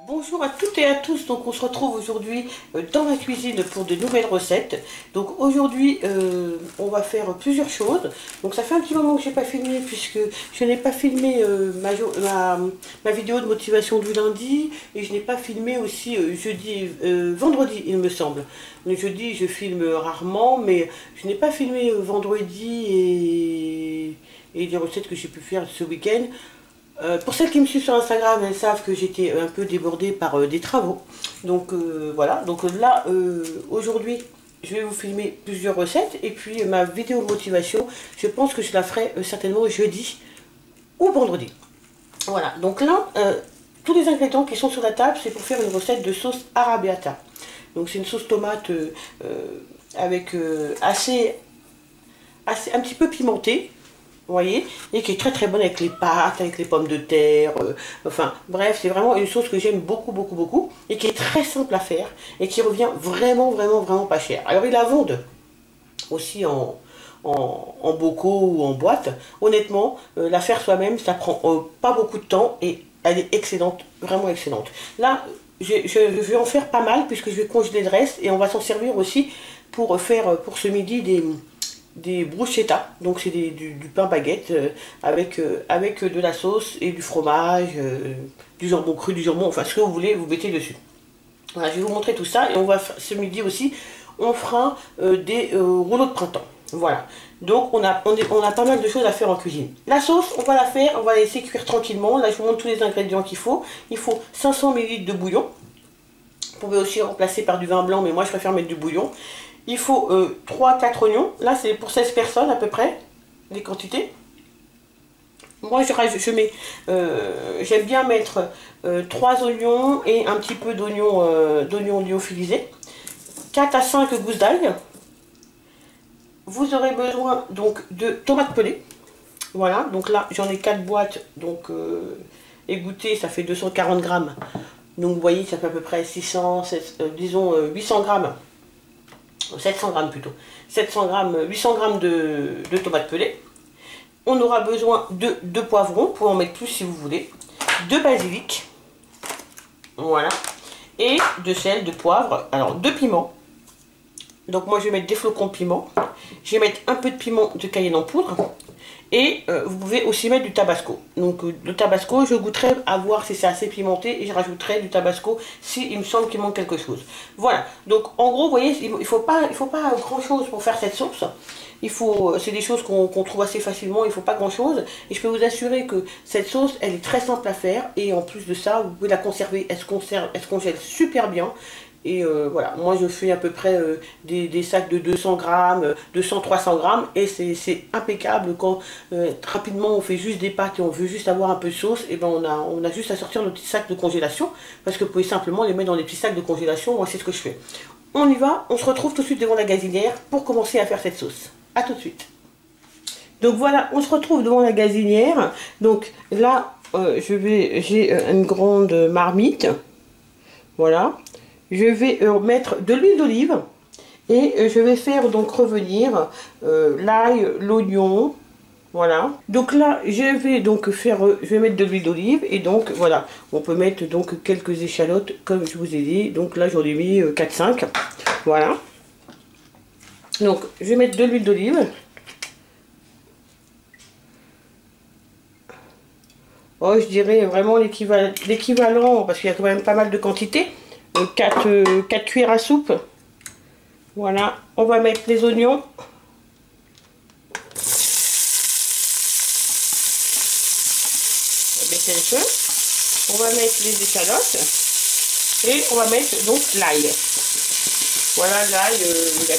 Bonjour à toutes et à tous, donc on se retrouve aujourd'hui dans ma cuisine pour de nouvelles recettes. Donc aujourd'hui on va faire plusieurs choses. Donc ça fait un petit moment que je n'ai pas filmé puisque je n'ai pas filmé ma vidéo de motivation du lundi. Et je n'ai pas filmé aussi vendredi il me semble. Le jeudi je filme rarement, mais je n'ai pas filmé vendredi et les recettes que j'ai pu faire ce week-end. Pour celles qui me suivent sur Instagram, elles savent que j'étais un peu débordée par des travaux. Donc voilà, donc là aujourd'hui je vais vous filmer plusieurs recettes et puis ma vidéo de motivation, je pense que je la ferai certainement jeudi ou vendredi. Voilà, donc là tous les ingrédients qui sont sur la table, c'est pour faire une recette de sauce arrabbiata. Donc c'est une sauce tomate avec un petit peu pimentée. Vous voyez, et qui est très très bonne avec les pâtes, avec les pommes de terre, enfin bref, c'est vraiment une sauce que j'aime beaucoup et qui est très simple à faire et qui revient vraiment pas cher. Alors ils la vendent aussi en bocaux ou en boîte. Honnêtement, la faire soi-même, ça prend pas beaucoup de temps et elle est excellente, vraiment excellente. Là, je vais en faire pas mal puisque je vais congeler le reste et on va s'en servir aussi pour faire pour ce midi des bruschetta, donc c'est du pain baguette avec de la sauce et du fromage, du jambon cru, du jambon, enfin ce que vous voulez, vous mettez dessus. Voilà, je vais vous montrer tout ça et on va ce midi aussi, on fera des rouleaux de printemps. Voilà, donc on a pas mal de choses à faire en cuisine. La sauce, on va la faire, on va la laisser cuire tranquillement. Là je vous montre tous les ingrédients qu'il faut. Il faut 500 ml de bouillon. Vous pouvez aussi remplacer par du vin blanc, mais moi je préfère mettre du bouillon. Il faut 3-4 oignons. Là, c'est pour 16 personnes à peu près, les quantités. Moi, j'aime bien mettre 3 oignons et un petit peu d'oignons lyophilisés. 4 à 5 gousses d'ail. Vous aurez besoin donc de tomates pelées. Voilà, donc là, j'en ai 4 boîtes. Donc, égouttées, ça fait 240 grammes. Donc, vous voyez, ça fait à peu près 800 grammes. 700 grammes plutôt, 700 grammes, 800 grammes de tomates pelées. On aura besoin de 2 poivrons, vous pouvez en mettre plus si vous voulez, de basilic, voilà, et de sel, de poivre, alors 2 piments. Donc moi je vais mettre des flocons de piment, je vais mettre un peu de piment de Cayenne en poudre, et vous pouvez aussi mettre du tabasco. Donc le tabasco, je goûterai à voir si c'est assez pimenté et je rajouterai du tabasco si il me semble qu'il manque quelque chose. Voilà, donc en gros, vous voyez, il faut pas grand chose pour faire cette sauce. C'est des choses qu'on trouve assez facilement, il ne faut pas grand chose. Et je peux vous assurer que cette sauce, elle est très simple à faire. Et en plus de ça, vous pouvez la conserver, elle se congèle super bien. Et voilà, moi je fais à peu près des sacs de 200 grammes, 200-300 grammes et c'est impeccable quand rapidement on fait juste des pâtes et on veut juste avoir un peu de sauce. Et ben on a juste à sortir nos petits sacs de congélation parce que vous pouvez simplement les mettre dans les petits sacs de congélation. Moi c'est ce que je fais. On y va, on se retrouve tout de suite devant la gazinière pour commencer à faire cette sauce. A tout de suite. Donc voilà, on se retrouve devant la gazinière. Donc là j'ai une grande marmite, voilà. Je vais mettre de l'huile d'olive et je vais faire donc revenir l'ail, l'oignon, voilà. Donc là, je vais mettre de l'huile d'olive et donc voilà, on peut mettre donc quelques échalotes comme je vous ai dit. Donc là, j'en ai mis 4-5, voilà. Donc je vais mettre de l'huile d'olive. Oh, je dirais vraiment l'équivalent parce qu'il y a quand même pas mal de quantité. 4 cuillères à soupe. Voilà, on va mettre les oignons. On va baisser le feu. On va mettre les échalotes. Et on va mettre donc l'ail. Voilà l'ail, il y a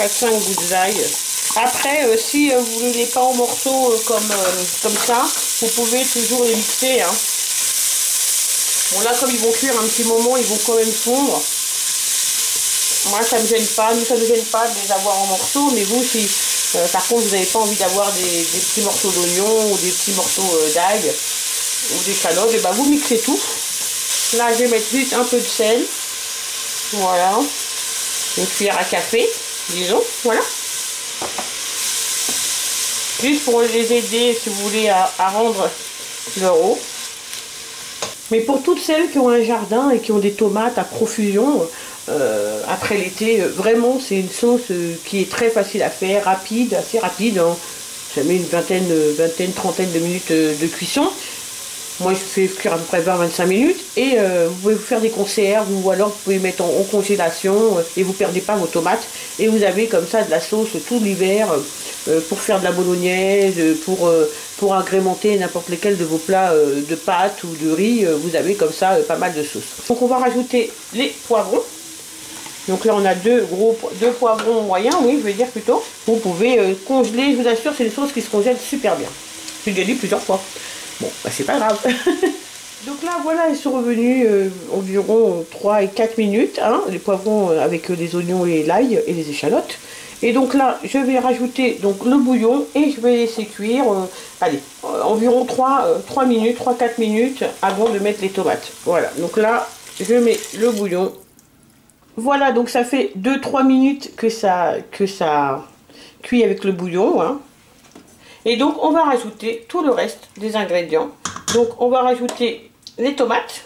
4-5 gouttes d'ail. Après, si vous ne voulez pas en morceaux comme ça, vous pouvez toujours les mixer, hein. Bon là comme ils vont cuire un petit moment, ils vont quand même fondre. Moi ça me gêne pas, nous ça ne gêne pas de les avoir en morceaux, mais vous si par contre vous n'avez pas envie d'avoir des petits morceaux d'oignon ou des petits morceaux d'ail ou des calottes, et ben vous mixez tout. Là je vais mettre juste un peu de sel, voilà, une cuillère à café, disons, voilà. Juste pour les aider si vous voulez à rendre leur eau. Mais pour toutes celles qui ont un jardin et qui ont des tomates à profusion, après l'été, vraiment c'est une sauce qui est très facile à faire, rapide, assez rapide. Hein. Ça met une vingtaine, trentaine de minutes de cuisson. Moi je fais cuire à peu près 20-25 minutes. Et vous pouvez vous faire des conserves ou alors vous pouvez mettre en congélation et vous ne perdez pas vos tomates. Et vous avez comme ça de la sauce tout l'hiver pour faire de la bolognaise, pour agrémenter n'importe lequel de vos plats de pâtes ou de riz. Vous avez comme ça pas mal de sauce. Donc on va rajouter les poivrons. Donc là on a deux poivrons moyens, oui je vais dire plutôt. Vous pouvez congeler, je vous assure c'est une sauce qui se congèle super bien. J'ai déjà dit plusieurs fois. Bon bah c'est pas grave. Donc là voilà, ils sont revenus environ 3 et 4 minutes, hein, les poivrons avec les oignons et l'ail et les échalotes. Et donc là je vais rajouter donc le bouillon et je vais laisser cuire allez, environ 3 minutes, 3-4 minutes avant de mettre les tomates. Voilà, donc là je mets le bouillon. Voilà, donc ça fait 2-3 minutes que ça cuit avec le bouillon. Hein. Et donc on va rajouter tout le reste des ingrédients. Donc on va rajouter les tomates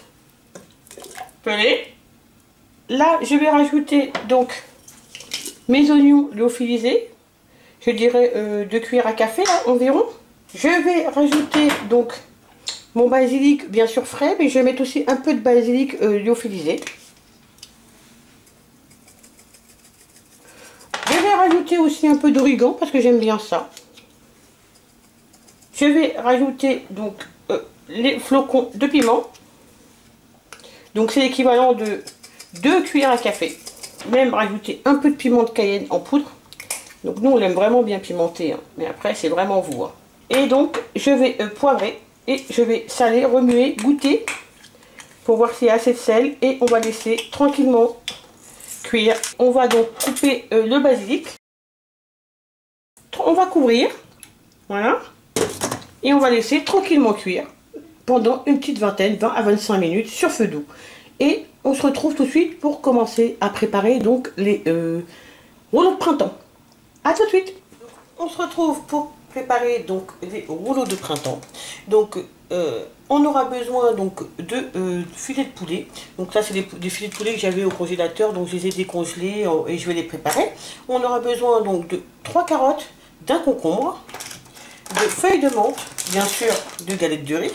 pelées. Là je vais rajouter donc mes oignons lyophilisés. Je dirais 2 cuillères à café là, environ. Je vais rajouter donc mon basilic bien sûr frais, mais je vais mettre aussi un peu de basilic lyophilisé. Je vais rajouter aussi un peu d'origan parce que j'aime bien ça. Je vais rajouter donc les flocons de piment. Donc c'est l'équivalent de 2 cuillères à café. Même rajouter un peu de piment de Cayenne en poudre. Donc nous on l'aime vraiment bien pimenté. Hein. Mais après c'est vraiment vous. Hein. Et donc je vais poivrer et je vais saler, remuer, goûter. Pour voir s'il y a assez de sel. Et on va laisser tranquillement cuire. On va donc couper le basilic. On va couvrir. Voilà. Et on va laisser tranquillement cuire pendant une petite vingtaine, 20 à 25 minutes sur feu doux. Et on se retrouve tout de suite pour commencer à préparer donc les rouleaux de printemps. A tout de suite. On se retrouve pour préparer donc les rouleaux de printemps. Donc on aura besoin donc de filets de poulet. Donc là c'est des filets de poulet que j'avais au congélateur, donc je les ai décongelés et je vais les préparer. On aura besoin donc de 3 carottes, d'un concombre, de feuilles de menthe, bien sûr de galettes de riz,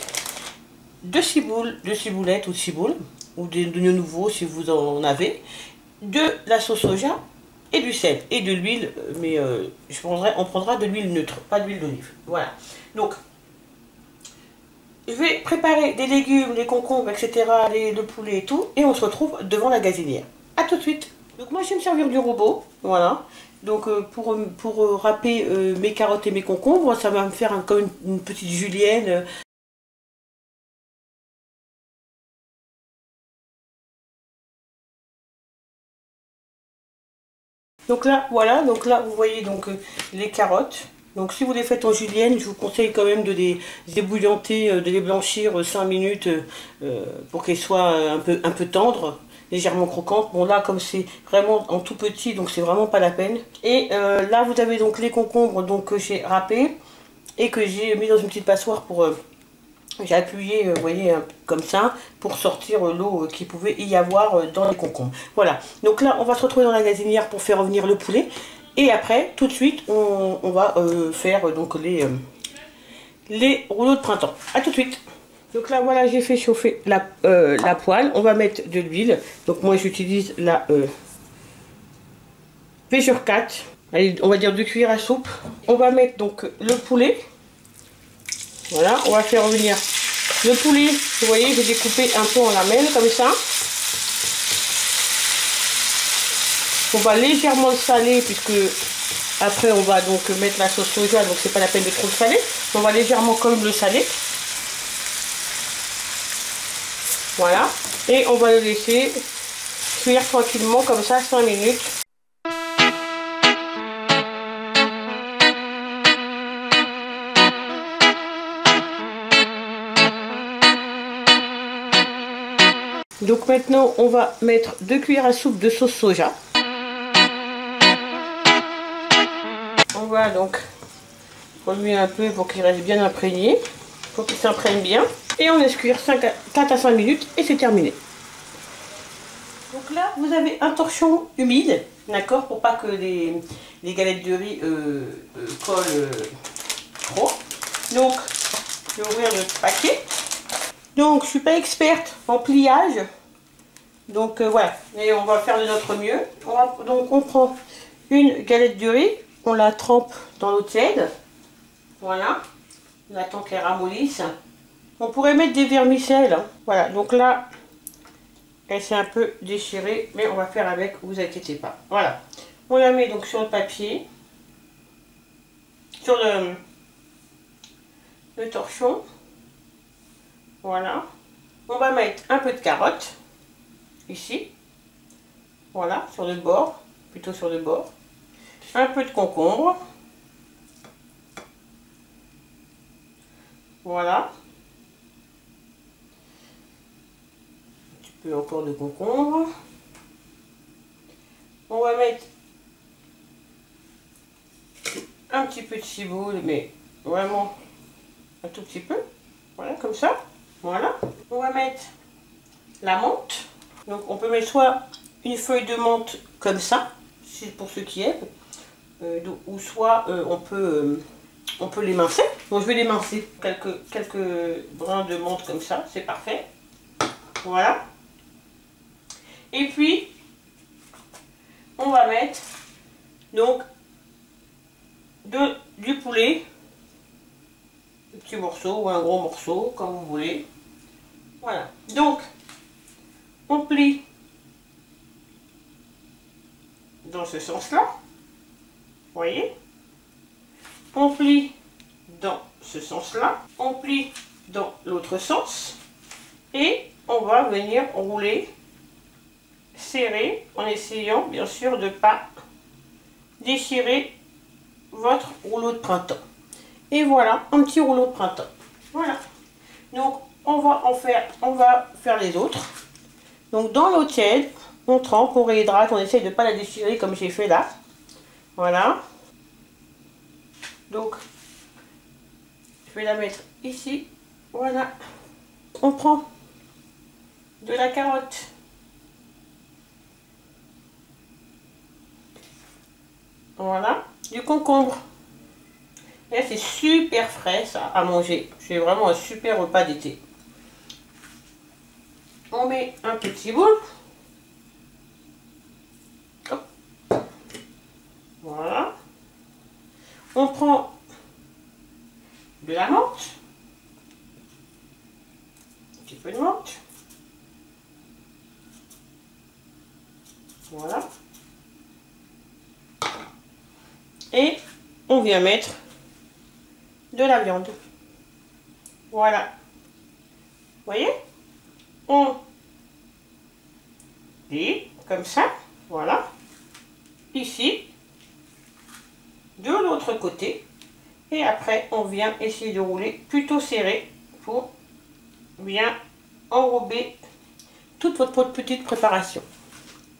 de ciboulettes ou de ciboules, ou d'oignons nouveaux si vous en avez, de la sauce soja et du sel et de l'huile, mais on prendra de l'huile neutre, pas d'huile d'olive. Voilà. Donc, je vais préparer des légumes, les concombres, etc., le poulet et tout, et on se retrouve devant la gazinière. A tout de suite. Donc moi je vais me servir du robot, voilà. Donc pour râper mes carottes et mes concombres, ça va me faire comme une petite julienne. Donc là, voilà, donc là vous voyez donc les carottes. Donc si vous les faites en julienne, je vous conseille quand même de les ébouillanter, de les blanchir 5 minutes pour qu'elles soient un peu tendres, légèrement croquantes. Bon là comme c'est vraiment en tout petit, donc c'est vraiment pas la peine. Et là vous avez donc les concombres donc, que j'ai râpés et que j'ai mis dans une petite passoire pour... j'ai appuyé, vous voyez, comme ça, pour sortir l'eau qu'il pouvait y avoir dans les concombres. Voilà, donc là on va se retrouver dans la gazinière pour faire revenir le poulet. Et après, tout de suite, on va faire donc les rouleaux de printemps. A tout de suite. Donc là, voilà, j'ai fait chauffer la poêle. On va mettre de l'huile. Donc moi, j'utilise la Végure 4. Allez, on va dire 2 cuillères à soupe. On va mettre donc le poulet. Voilà, on va faire revenir le poulet. Vous voyez, j'ai découpé un peu en lamelles comme ça. On va légèrement le saler puisque après on va donc mettre la sauce soja, donc c'est pas la peine de trop le saler. On va légèrement quand même le saler. Voilà. Et on va le laisser cuire tranquillement comme ça 5 minutes. Donc maintenant on va mettre 2 cuillères à soupe de sauce soja. On va donc remuer un peu pour qu'il reste bien imprégné. Il faut qu'il s'imprègne bien. Et on laisse cuire 4 à 5 minutes et c'est terminé. Donc là, vous avez un torchon humide, d'accord, pour pas que les galettes de riz collent trop. Donc, je vais ouvrir le paquet. Donc, je suis pas experte en pliage. Donc, voilà. Mais on va faire de notre mieux. Donc, on prend une galette de riz. On la trempe dans l'eau tiède. Voilà. On attend qu'elle ramollisse. On pourrait mettre des vermicelles. Hein. Voilà. Donc là, elle s'est un peu déchirée. Mais on va faire avec. Vous inquiétez pas. Voilà. On la met donc sur le papier. Sur le torchon. Voilà. On va mettre un peu de carotte. Ici. Voilà. Sur le bord. Plutôt sur le bord. Un peu de concombre. Voilà. Un petit peu encore de concombre. On va mettre un petit peu de ciboule, mais vraiment un tout petit peu. Voilà, comme ça. Voilà. On va mettre la menthe. Donc on peut mettre soit une feuille de menthe comme ça, c'est pour ceux qui aiment, ou soit on peut l'émincer. Donc je vais l'émincer. Quelques brins de menthe comme ça, c'est parfait. Voilà. Et puis, on va mettre donc du poulet, un petit morceau ou un gros morceau, comme vous voulez. Voilà. Donc, on plie dans ce sens-là. Vous voyez? On plie dans ce sens-là. On plie dans l'autre sens. Et on va venir rouler serré en essayant bien sûr de ne pas déchirer votre rouleau de printemps. Et voilà un petit rouleau de printemps. Voilà. Donc on va faire les autres. Donc dans l'eau tiède, on trempe, on réhydrate, on essaye de ne pas la déchirer comme j'ai fait là. Voilà. Donc je vais la mettre ici. Voilà. On prend de la carotte. Voilà. Du concombre. Et là c'est super frais ça à manger. C'est vraiment un super repas d'été. On met un peu de ciboule. Hop. Voilà. On prend de la menthe. Un petit peu de menthe. Voilà. Et on vient mettre de la viande. Voilà. Vous voyez? On plie comme ça. Voilà. Ici. De l'autre côté. Et après, on vient essayer de rouler plutôt serré pour bien enrober toute votre petite préparation.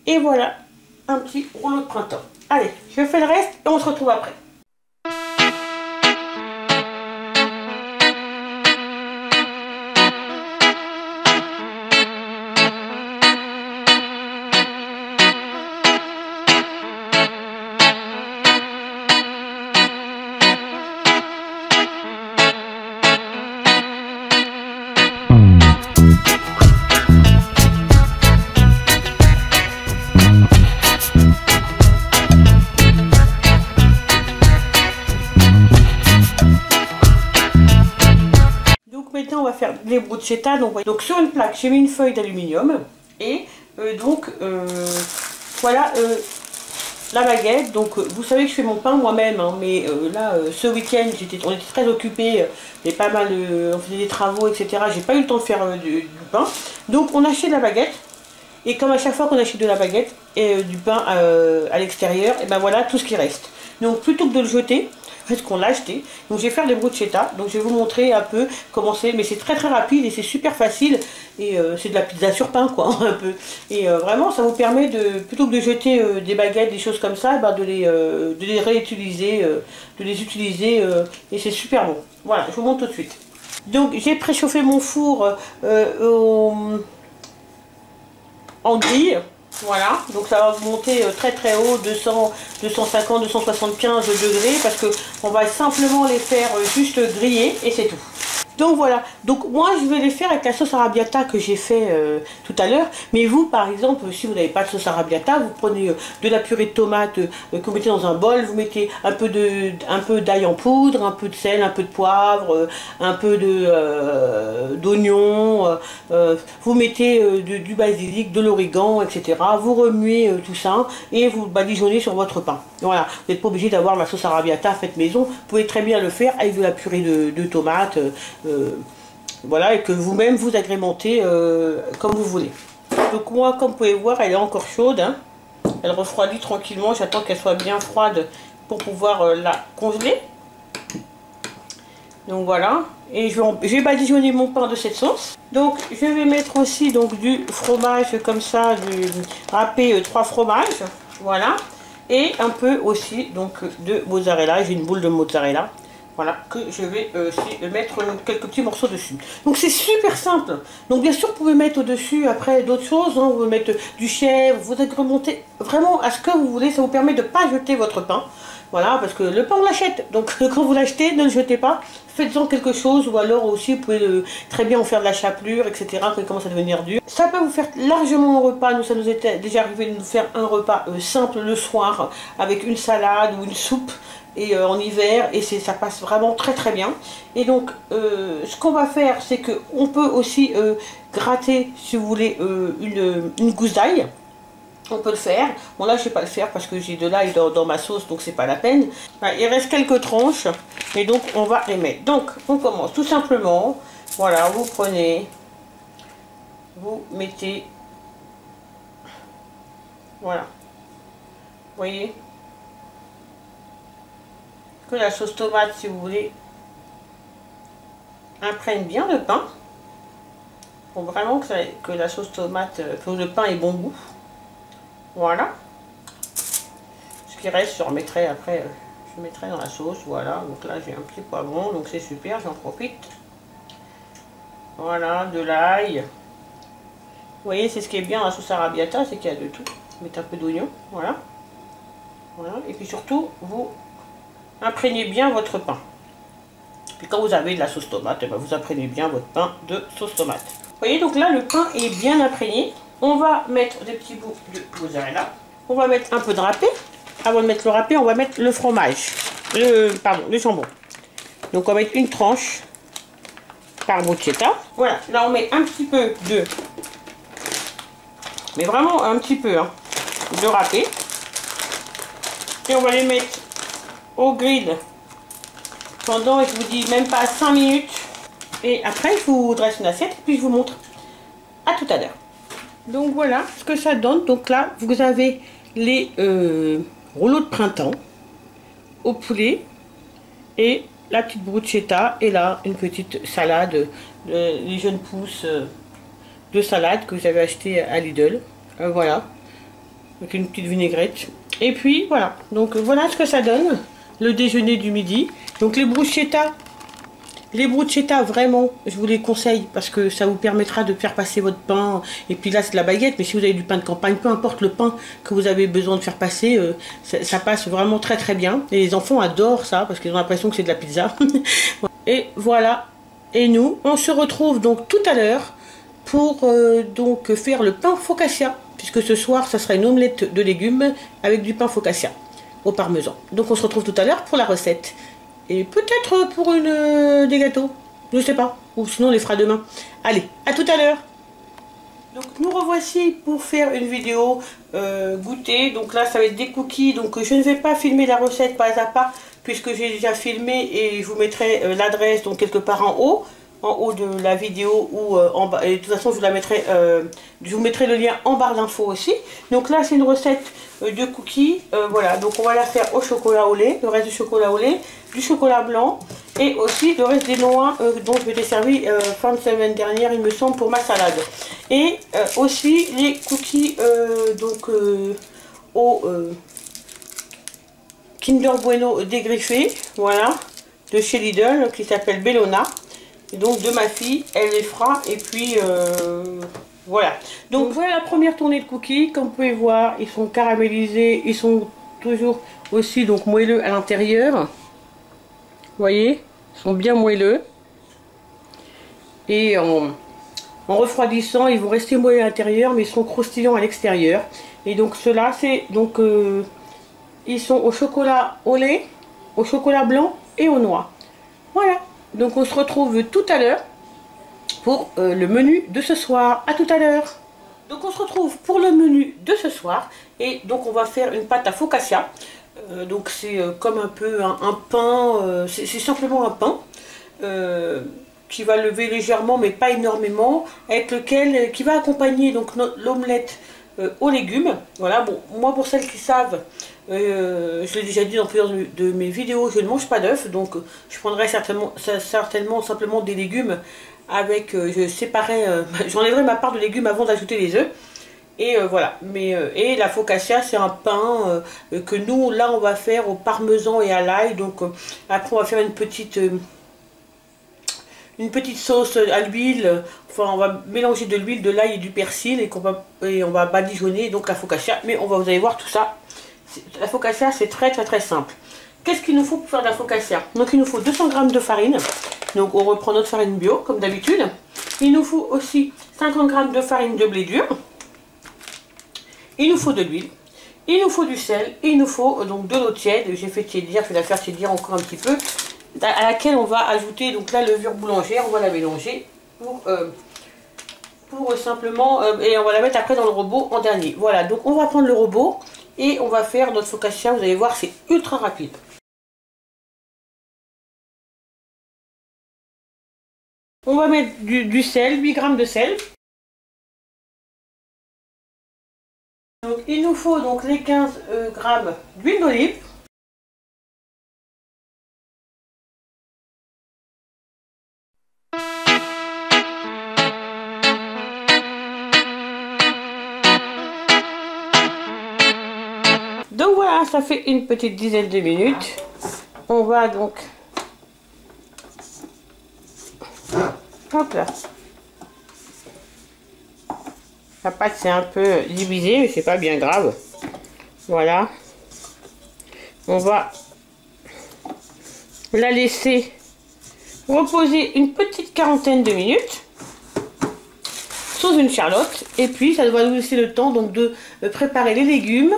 Et voilà, un petit rouleau de printemps. Allez, je fais le reste et on se retrouve après. Maintenant on va faire les bruschetta. Donc sur une plaque j'ai mis une feuille d'aluminium et voilà la baguette. Donc vous savez que je fais mon pain moi-même hein, mais là ce week-end on était très occupés, il y avait pas mal on faisait des travaux etc. J'ai pas eu le temps de faire du pain, donc on achète la baguette et comme à chaque fois qu'on achète de la baguette et du pain à l'extérieur, et ben voilà tout ce qui reste. Donc plutôt que de le jeter, parce qu'on l'a acheté. Donc je vais faire des bruschetta. Donc je vais vous montrer un peu comment c'est. Mais c'est très rapide et c'est super facile. Et c'est de la pizza sur pain quoi un peu. Et vraiment ça vous permet de, plutôt que de jeter des baguettes, des choses comme ça, ben, de les réutiliser, de les utiliser et c'est super bon. Voilà, je vous montre tout de suite. Donc j'ai préchauffé mon four en grille. Voilà, donc ça va monter très très haut, 200, 250, 275 degrés, parce que on va simplement les faire juste griller et c'est tout. Donc voilà, donc moi je vais les faire avec la sauce arrabbiata que j'ai fait tout à l'heure. Mais vous par exemple, si vous n'avez pas de sauce arrabbiata, vous prenez de la purée de tomate que vous mettez dans un bol, vous mettez un peu d'ail en poudre, un peu de sel, un peu de poivre, un peu d'oignon, vous mettez du basilic, de l'origan, etc. Vous remuez tout ça et vous badigeonnez sur votre pain. Voilà, vous n'êtes pas obligé d'avoir la sauce arrabbiata faite maison, vous pouvez très bien le faire avec de la purée de tomates. Voilà, et que vous-même vous agrémentez comme vous voulez. Donc moi, comme vous pouvez voir, elle est encore chaude, hein. Elle refroidit tranquillement, j'attends qu'elle soit bien froide pour pouvoir la congeler. Donc voilà, et je vais badigeonner mon pain de cette sauce. Donc je vais mettre aussi donc du fromage comme ça, du râpé 3 fromages, voilà, et un peu aussi donc de mozzarella. J'ai une boule de mozzarella. Voilà, que je vais aussi mettre quelques petits morceaux dessus. Donc c'est super simple. Donc bien sûr, vous pouvez mettre au-dessus après d'autres choses. Hein. Vous pouvez mettre du chèvre, vous agrémentez vraiment à ce que vous voulez. Ça vous permet de ne pas jeter votre pain. Voilà, parce que le pain on l'achète. Donc quand vous l'achetez, ne le jetez pas. Faites-en quelque chose. Ou alors aussi, vous pouvez très bien en faire de la chapelure, etc. Quand il commence à devenir dur. Ça peut vous faire largement un repas. Nous, ça nous était déjà arrivé de nous faire un repas simple le soir avec une salade ou une soupe. Et en hiver, et ça passe vraiment très très bien. Et donc ce qu'on va faire, c'est que on peut aussi gratter, si vous voulez, une gousse d'ail. On peut le faire. Bon là je vais pas le faire parce que j'ai de l'ail dans ma sauce, donc c'est pas la peine. Voilà, il reste quelques tranches et donc on va les mettre. Donc on commence tout simplement. Voilà, vous prenez, vous mettez, voilà, vous voyez, que la sauce tomate, si vous voulez, imprègne bien le pain. Pour vraiment que la sauce tomate, que le pain ait bon goût. Voilà. Ce qui reste, je remettrai après, je mettrai dans la sauce. Voilà, donc là j'ai un petit poivron, donc c'est super, j'en profite. Voilà, de l'ail. Vous voyez, c'est ce qui est bien dans la sauce arrabbiata, c'est qu'il y a de tout. Vous mettez un peu d'oignon, voilà. Voilà, et puis surtout, vous imprégnez bien votre pain. Puis quand vous avez de la sauce tomate, eh ben vous imprégnez bien votre pain de sauce tomate. Vous voyez, donc là le pain est bien imprégné. On va mettre des petits bouts de mozzarella. On va mettre un peu de râpé. Avant de mettre le râpé, on va mettre le fromage. Le jambon. Donc on va mettre une tranche par bruschetta. Voilà, là on met un petit peu de... Mais vraiment un petit peu, hein, de râpé. Et on va les mettre au grill pendant, je vous dis, même pas 5 minutes. Et après, je vous dresse une assiette et puis je vous montre. À tout à l'heure. Donc voilà ce que ça donne. Donc là, vous avez les rouleaux de printemps au poulet et la petite bruschetta. Et là, une petite salade, les jeunes pousses de salade que vous avez acheté à Lidl. Voilà, avec une petite vinaigrette. Et puis voilà, donc voilà ce que ça donne, le déjeuner du midi. Donc les bruschetta vraiment, je vous les conseille parce que ça vous permettra de faire passer votre pain. Et puis là c'est de la baguette, mais si vous avez du pain de campagne, peu importe le pain que vous avez besoin de faire passer, ça passe vraiment très très bien. Et les enfants adorent ça parce qu'ils ont l'impression que c'est de la pizza. Et voilà, et nous on se retrouve donc tout à l'heure pour donc faire le pain focaccia, puisque ce soir ça sera une omelette de légumes avec du pain focaccia au parmesan. Donc on se retrouve tout à l'heure pour la recette. Et peut-être pour des gâteaux, je sais pas, ou sinon on les fera demain. Allez, à tout à l'heure. Donc nous revoici pour faire une vidéo goûter. Donc là ça va être des cookies, donc je ne vais pas filmer la recette pas à pas, puisque j'ai déjà filmé et je vous mettrai l'adresse donc quelque part en haut de la vidéo ou en bas. Et de toute façon je vous mettrai le lien en barre d'infos aussi. Donc là c'est une recette de cookies, voilà, donc on va la faire au chocolat au lait, le reste du chocolat au lait, du chocolat blanc et aussi le reste des noix dont je m'étais servi fin de semaine dernière il me semble pour ma salade. Et aussi les cookies donc au Kinder Bueno dégriffé, voilà, de chez Lidl qui s'appelle Bellona. Et donc de ma fille, elle les fera. Et puis voilà. Donc voilà la première tournée de cookies. Comme vous pouvez voir, ils sont caramélisés. Ils sont toujours aussi donc moelleux à l'intérieur. Vous voyez, ils sont bien moelleux. Et en refroidissant, ils vont rester moelleux à l'intérieur, mais ils sont croustillants à l'extérieur. Et donc ceux-là, c'est donc ils sont au chocolat au lait, au chocolat blanc et aux noix. Voilà. Donc on se retrouve tout à l'heure pour le menu de ce soir. À tout à l'heure. Donc on se retrouve pour le menu de ce soir. Et donc on va faire une pâte à focaccia. Donc c'est comme un peu un pain, c'est simplement un pain qui va lever légèrement mais pas énormément, avec lequel qui va accompagner donc l'omelette aux légumes. Voilà, bon, moi pour celles qui savent, je l'ai déjà dit dans plusieurs de mes vidéos, je ne mange pas d'œufs, donc je prendrai certainement simplement des légumes avec, je séparerai, j'enlèverai ma part de légumes avant d'ajouter les œufs. Et voilà, mais et la focaccia c'est un pain que nous là on va faire au parmesan et à l'ail. Donc après on va faire une petite sauce à l'huile. Enfin on va mélanger de l'huile, de l'ail et du persil et on va badigeonner donc la focaccia. Mais vous allez voir tout ça. La focaccia c'est très simple. Qu'est-ce qu'il nous faut pour faire de la focaccia? Donc il nous faut 200 g de farine. Donc on reprend notre farine bio comme d'habitude. Il nous faut aussi 50 g de farine de blé dur. Il nous faut de l'huile, il nous faut du sel, et il nous faut donc de l'eau tiède. J'ai fait tiédir, je vais la faire tiédir encore un petit peu, à laquelle on va ajouter donc la levure boulangère. On va la mélanger pour simplement, et on va la mettre après dans le robot en dernier. Voilà, donc on va prendre le robot et on va faire notre focaccia. Vous allez voir, c'est ultra rapide. On va mettre du sel, 8 g de sel. Donc, il nous faut donc les 15 g d'huile d'olive. Donc voilà, ça fait une petite dizaine de minutes. On va donc... Hop là. La pâte c'est un peu divisée, mais c'est pas bien grave. Voilà. On va la laisser reposer une petite quarantaine de minutes sous une charlotte. Et puis ça va nous laisser le temps donc de préparer les légumes,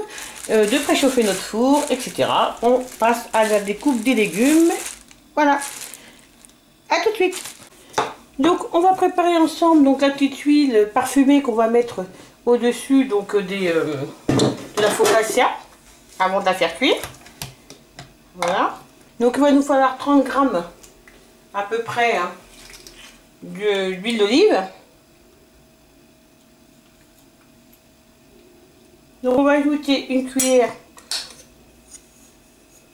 de préchauffer notre four, etc. On passe à la découpe des légumes. Voilà. À tout de suite. Donc on va préparer ensemble donc la petite huile parfumée qu'on va mettre au-dessus donc de la focaccia avant de la faire cuire. Voilà. Donc il va nous falloir 30 g à peu près hein, d'huile d'olive. Donc on va ajouter une cuillère,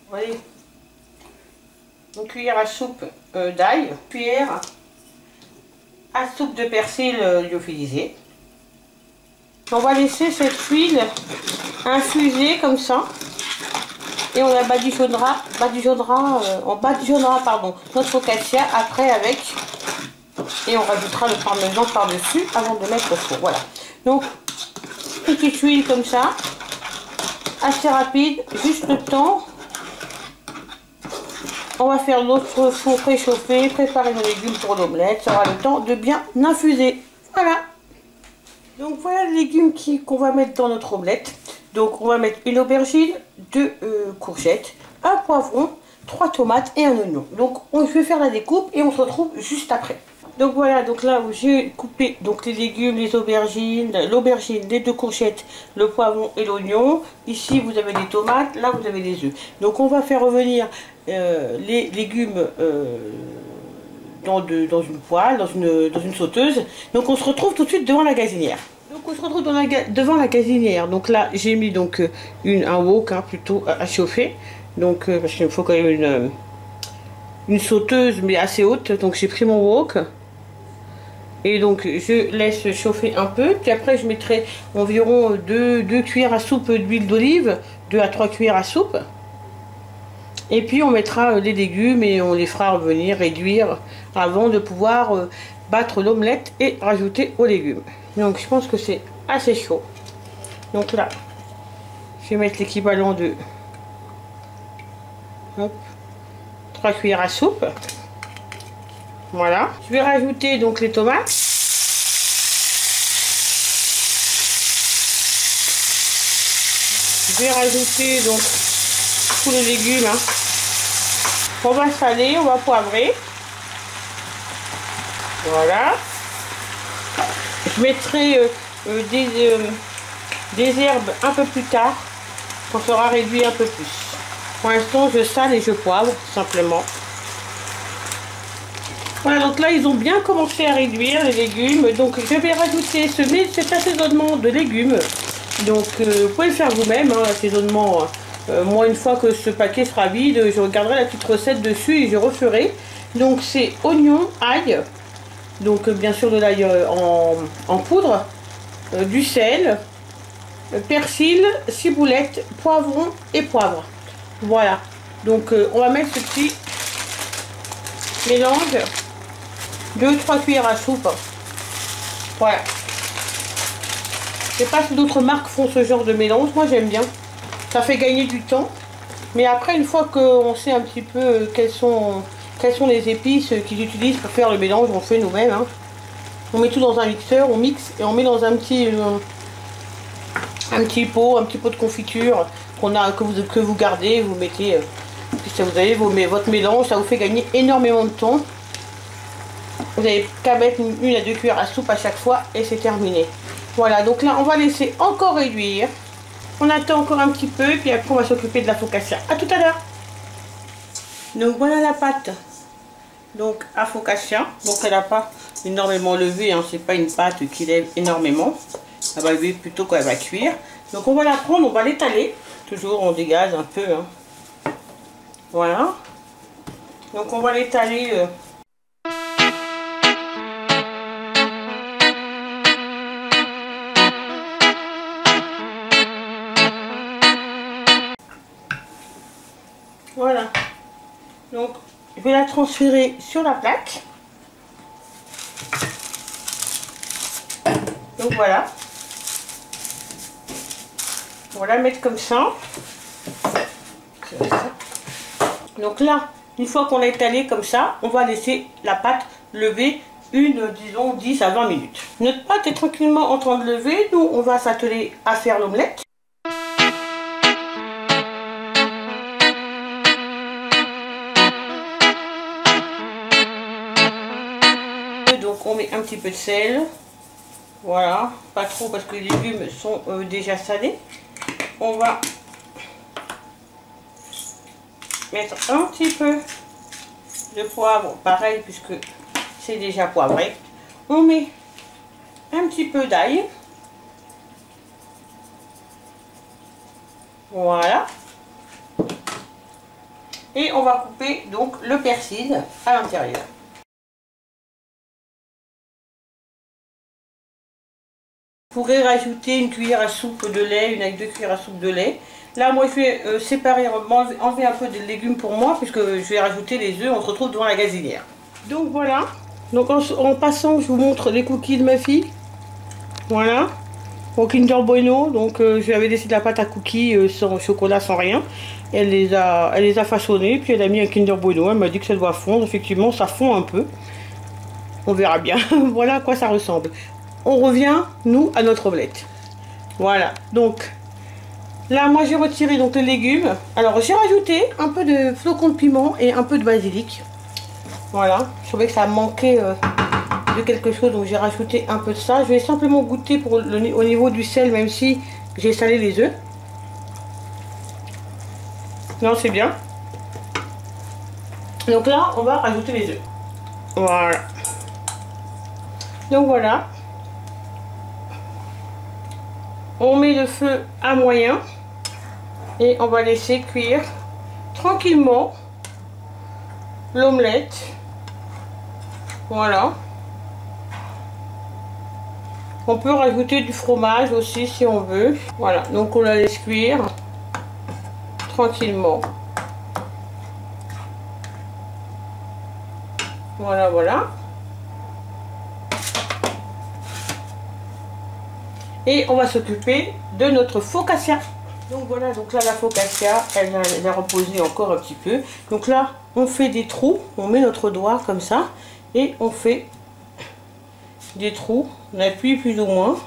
vous voyez, une cuillère à soupe d'ail, cuillère à soupe de persil lyophilisé. On va laisser cette huile infuser comme ça et on la badigeonnera notre focaccia après avec, et on rajoutera le parmesan par-dessus avant de mettre au four. Voilà. Donc petite huile comme ça, assez rapide, juste le temps. On va faire notre four préchauffé, préparer nos légumes pour l'omelette. Ça aura le temps de bien infuser. Voilà. Donc voilà les légumes qu'on va mettre dans notre omelette. Donc on va mettre une aubergine, 2 courgettes, un poivron, 3 tomates et un oignon. Donc je vais faire la découpe et on se retrouve juste après. Donc voilà, donc là où j'ai coupé donc les légumes, les aubergines, l'aubergine, les 2 courgettes, le poivron et l'oignon. Ici vous avez des tomates, là vous avez des œufs. Donc on va faire revenir les légumes dans une poêle, dans une sauteuse. Donc on se retrouve tout de suite devant la gazinière. Donc on se retrouve devant la gazinière. Donc là j'ai mis donc un wok hein, plutôt à chauffer. Donc parce qu'il me faut quand même une sauteuse mais assez haute. Donc j'ai pris mon wok. Et donc je laisse chauffer un peu. Puis après je mettrai environ 2 cuillères à soupe d'huile d'olive. 2 à 3 cuillères à soupe. Et puis on mettra les légumes et on les fera revenir, réduire avant de pouvoir battre l'omelette et rajouter aux légumes. Donc je pense que c'est assez chaud. Donc là, je vais mettre l'équivalent de 3 cuillères à soupe. Voilà. Je vais rajouter donc les tomates. Je vais rajouter donc tous les légumes. Hein. On va saler, on va poivrer. Voilà. Je mettrai des herbes un peu plus tard, quand ça sera réduit un peu plus. Pour l'instant, je sale et je poivre, simplement. Voilà, donc là, ils ont bien commencé à réduire les légumes. Donc, je vais rajouter cet assaisonnement de légumes. Donc, vous pouvez le faire vous-même, hein, l'assaisonnement. Moi, une fois que ce paquet sera vide, je regarderai la petite recette dessus et je referai. Donc, c'est oignon, ail. Donc, bien sûr, de l'ail en poudre. Du sel. Persil, ciboulette, poivron et poivre. Voilà. Donc, on va mettre ce petit mélange. 2-3 cuillères à soupe. Voilà. Je sais pas si d'autres marques font ce genre de mélange. Moi, j'aime bien. Ça fait gagner du temps. Mais après, une fois qu'on sait un petit peu quelles sont les épices qu'ils utilisent pour faire le mélange, on fait nous-mêmes. Hein. On met tout dans un mixeur, on mixe et on met dans un petit pot de confiture que vous gardez. Vous mettez, puis ça, vous avez votre mélange. Ça vous fait gagner énormément de temps. Vous n'avez qu'à mettre 1 à 2 cuillères à soupe à chaque fois et c'est terminé. Voilà, donc là on va laisser encore réduire. On attend encore un petit peu, puis après on va s'occuper de la focaccia. A tout à l'heure. Donc voilà la pâte. Donc à focaccia. Donc elle n'a pas énormément levé, hein. C'est pas une pâte qui lève énormément. Elle va lever plutôt quand elle va cuire. Donc on va la prendre, on va l'étaler. Toujours on dégage un peu. Hein. Voilà. Donc on va l'étaler. Voilà, donc je vais la transférer sur la plaque. Donc voilà, on va la mettre comme ça. Donc là, une fois qu'on l'a étalée comme ça, on va laisser la pâte lever disons 10 à 20 minutes. Notre pâte est tranquillement en train de lever, nous on va s'atteler à faire l'omelette. Donc on met un petit peu de sel, voilà, pas trop parce que les légumes sont déjà salés. On va mettre un petit peu de poivre, pareil puisque c'est déjà poivré. On met un petit peu d'ail, voilà, et on va couper donc le persil à l'intérieur. Vous pourrez rajouter 1 cuillère à soupe de lait, 1 avec 2 cuillères à soupe de lait. Là, moi, je vais séparer, enlever un peu de légumes pour moi, puisque je vais rajouter les œufs. On se retrouve devant la gazinière. Donc voilà. Donc en passant, je vous montre les cookies de ma fille. Voilà. Au Kinder Bueno. Donc je lui avais laissé de la pâte à cookies sans chocolat, sans rien. Elle les a façonnés, puis elle a mis un Kinder Bueno. Elle m'a dit que ça doit fondre. Effectivement, ça fond un peu. On verra bien. Voilà à quoi ça ressemble. On revient, nous, à notre omelette. Voilà, donc là, moi j'ai retiré donc les légumes. Alors j'ai rajouté un peu de flocons de piment et un peu de basilic. Voilà, je trouvais que ça manquait de quelque chose, donc j'ai rajouté un peu de ça. Je vais simplement goûter au niveau du sel, même si j'ai salé les œufs. Non, c'est bien. Donc là, on va rajouter les œufs. Voilà. Donc voilà. On met le feu à moyen et on va laisser cuire tranquillement l'omelette. Voilà. On peut rajouter du fromage aussi si on veut. Voilà, donc on la laisse cuire tranquillement. Voilà, voilà. Et on va s'occuper de notre focaccia. Donc voilà, donc là la focaccia, elle a reposé encore un petit peu. Donc là, on fait des trous, on met notre doigt comme ça, et on fait des trous, on appuie plus ou moins.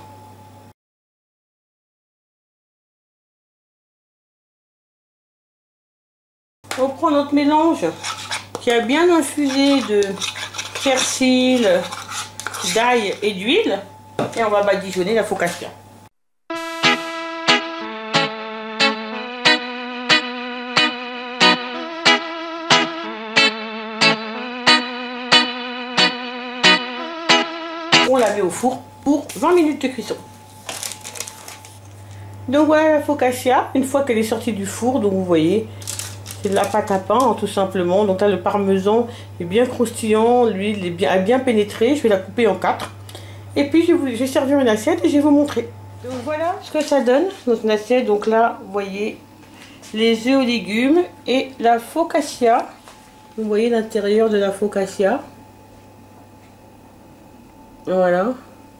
On prend notre mélange qui a bien infusé de persil, d'ail et d'huile, et on va badigeonner la focaccia. On la met au four pour 20 minutes de cuisson. Donc voilà la focaccia, une fois qu'elle est sortie du four, donc vous voyez, c'est de la pâte à pain hein, tout simplement. Donc là le parmesan est bien croustillant, l'huile a bien pénétré, je vais la couper en 4. Et puis je vais servir une assiette et je vais vous montrer. Donc voilà ce que ça donne, notre assiette. Donc là vous voyez les œufs aux légumes et la focaccia. Vous voyez l'intérieur de la focaccia. Voilà.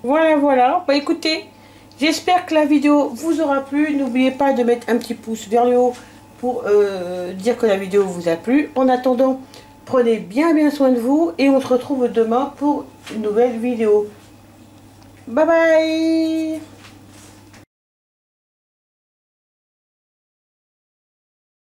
Voilà. Bah écoutez, j'espère que la vidéo vous aura plu. N'oubliez pas de mettre un petit pouce vers le haut pour dire que la vidéo vous a plu. En attendant, prenez bien soin de vous et on se retrouve demain pour une nouvelle vidéo. Bye bye.